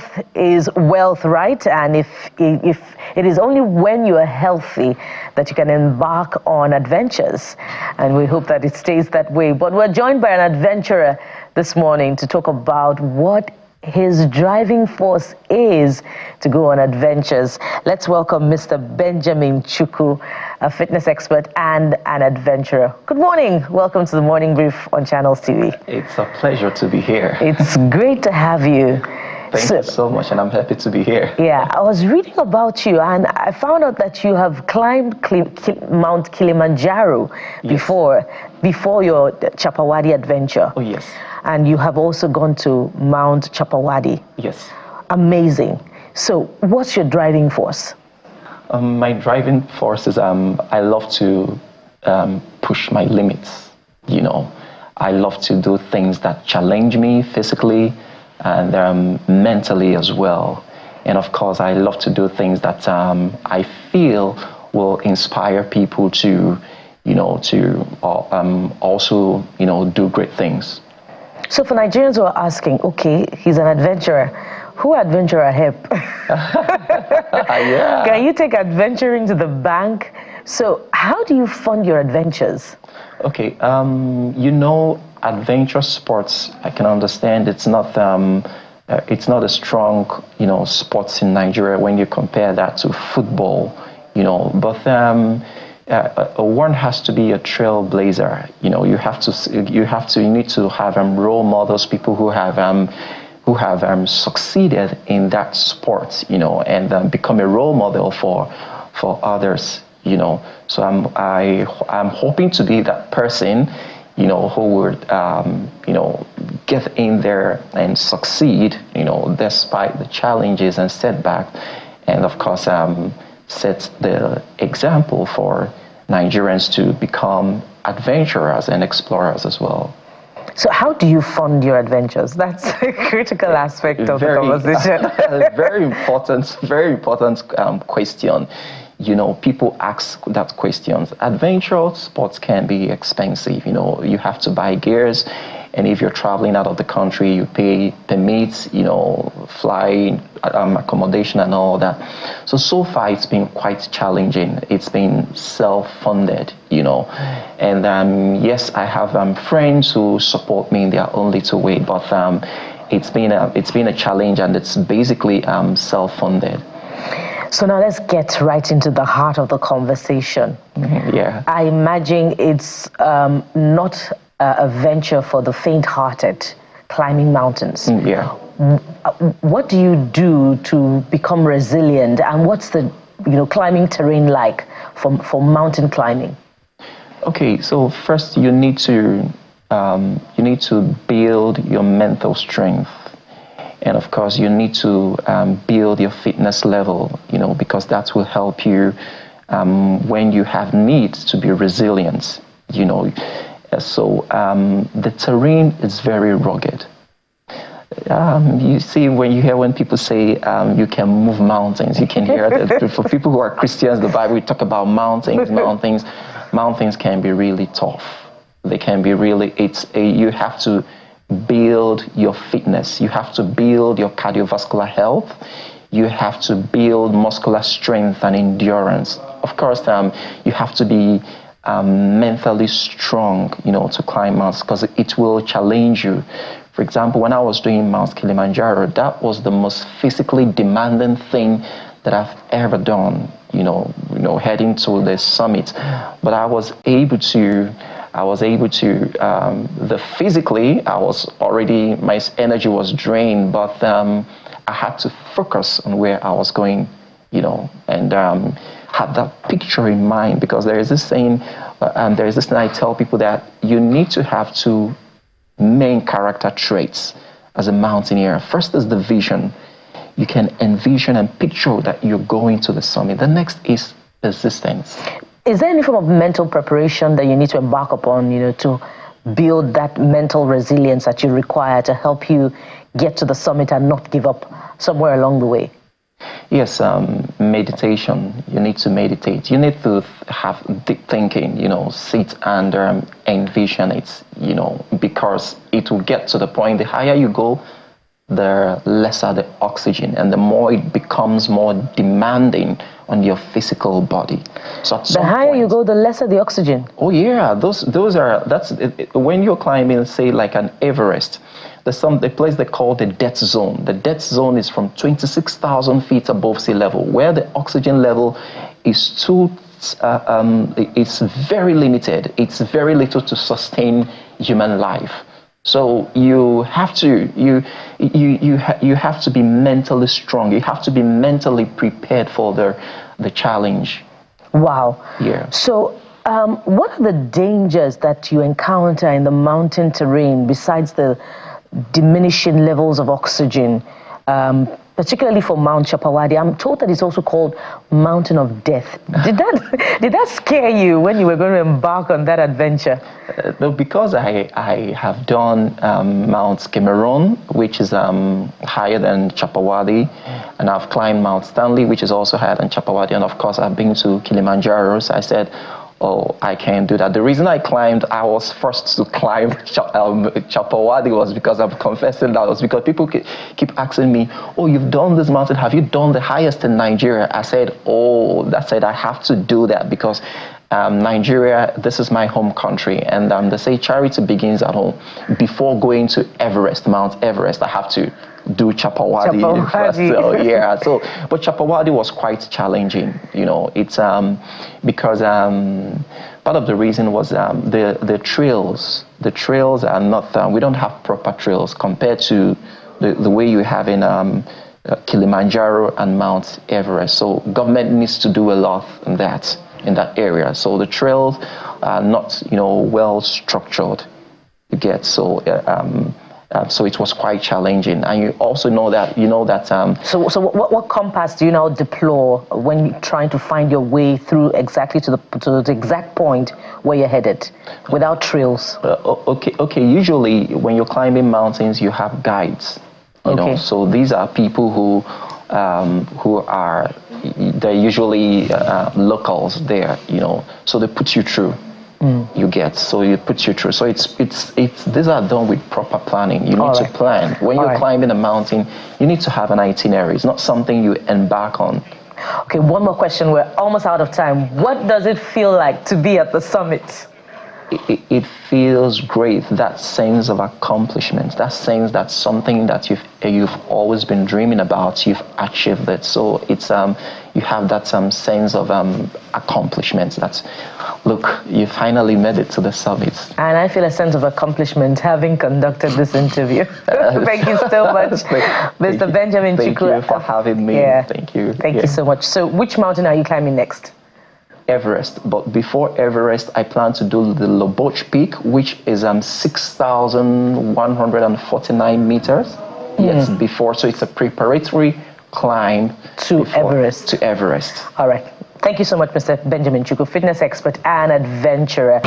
health is wealth, right? And if it is only when you are healthy that you can embark on adventures, and we hope that it stays that way. But we're joined by an adventurer this morning to talk about what his driving force is to go on adventures. Let's welcome Mr. Benjamin Chukwu, a fitness expert and an adventurer. Good morning. Welcome to the Morning Brief on Channels TV. It's a pleasure to be here. It's great to have you. Thank you so much, and I'm happy to be here. Yeah, I was reading about you, and I found out that you have climbed Mount Kilimanjaro before your Chapawadi adventure. Oh, yes. And you have also gone to Mount Chapawadi. Yes. Amazing. So what's your driving force? My driving force is I love to push my limits. You know, I love to do things that challenge me physically and mentally as well. And of course, I love to do things that I feel will inspire people to, also, do great things. So for Nigerians who are asking, okay, he's an adventurer. Who adventurer help? Yeah. Can you take adventuring to the bank? So how do you fund your adventures? Okay, adventure sports, I can understand it's not a strong, sports in Nigeria when you compare that to football, but one has to be a trailblazer. You need to have role models, people who have succeeded in that sport, and become a role model for others, So I'm hoping to be that person, who would get in there and succeed, despite the challenges and setbacks, and of course set the example for Nigerians to become adventurers and explorers as well. So how do you fund your adventures? That's a critical aspect of the conversation. Very important question. People ask that questions. Adventure sports can be expensive. You have to buy gears, and if you're traveling out of the country, you pay permits, flying, accommodation and all that. So far it's been quite challenging. It's been self-funded, and yes, I have friends who support me in their own little way, but it's been a challenge, and it's basically self-funded. So now let's get right into the heart of the conversation. Yeah. I imagine it's not a venture for the faint-hearted, climbing mountains. Yeah. What do you do to become resilient, and what's the climbing terrain like for mountain climbing? Okay, so first you need to build your mental strength. And of course, you need to build your fitness level, because that will help you when you have needs to be resilient, So the terrain is very rugged. You see, when people say you can move mountains, you can hear that. For people who are Christians, the Bible, we talk about mountains. Mountains can be really tough. They can be really, you have to build your fitness. You have to build your cardiovascular health. You have to build muscular strength and endurance. Of course, you have to be mentally strong, to climb mountains, because it will challenge you. For example, when I was doing Mount Kilimanjaro, that was the most physically demanding thing that I've ever done, heading to the summit. But I was able to, physically, my energy was drained, but I had to focus on where I was going, and had that picture in mind, because there is this saying, I tell people that you need to have two main character traits as a mountaineer. First is the vision. You can envision and picture that you're going to the summit. The next is persistence. Is there any form of mental preparation that you need to embark upon, to build that mental resilience that you require to help you get to the summit and not give up somewhere along the way? Yes, meditation. You need to meditate. You need to have deep thinking, sit and envision it, because it will get to the point, the higher you go, the lesser the oxygen, and the more it becomes more demanding on your physical body. So at the higher you go, the lesser the oxygen. Oh yeah, when you're climbing, say like an Everest, there's a place they call the death zone. The death zone is from 26,000 feet above sea level, where the oxygen level is it's very limited. It's very little to sustain human life. So you have to be mentally strong. You have to be mentally prepared for the challenge. Wow. Yeah. So what are the dangers that you encounter in the mountain terrain besides the diminishing levels of oxygen, particularly for Mount Chapawadi? I'm told that it's also called Mountain of Death. Did that scare you when you were going to embark on that adventure? No, because I have done Mount Cameroon, which is higher than Chapawadi, and I've climbed Mount Stanley, which is also higher than Chapawadi, and of course I've been to Kilimanjaro. So I said, oh, I can't do that. The reason I was first to climb Chapawadi was because I'm confessing that was because people keep asking me, oh, you've done this mountain, have you done the highest in Nigeria? I said, I have to do that because Nigeria, this is my home country, and they say charity begins at home. Before going to Everest, Mount Everest, I have to do Chapawadi first. So, yeah. But Chapawadi was quite challenging. You know, it's because part of the reason was the trails. The trails are not. We don't have proper trails compared to the way you have in Kilimanjaro and Mount Everest. So government needs to do a lot in that area. So the trails are not, well structured. You get so it was quite challenging, and you also know that So what compass do you now deploy when you're trying to find your way through exactly to the exact point where you're headed, without trails? Okay. Usually, when you're climbing mountains, you have guides. You know, so these are people who they're usually locals there. So they put you through. So it puts you through. So it's these are done with proper planning. You need to plan. When you're climbing a mountain, you need to have an itinerary. It's not something you embark on. Okay, one more question. We're almost out of time. What does it feel like to be at the summit? It feels great. That sense of accomplishment, that sense that something that you've always been dreaming about, you've achieved it. So it's you have that sense of accomplishment. That's, look, you finally made it to the summit. And I feel a sense of accomplishment having conducted this interview. Thank you so much, Mr. Benjamin Chukwu. Thank you for having me. Yeah. Thank you. Thank you so much. So which mountain are you climbing next? Everest, but before Everest, I plan to do the Loboch Peak, which is 6,149 meters. Yes, before, so it's a preparatory climb to Everest. To Everest. All right. Thank you so much, Mr. Benjamin Chukwu, fitness expert and adventurer.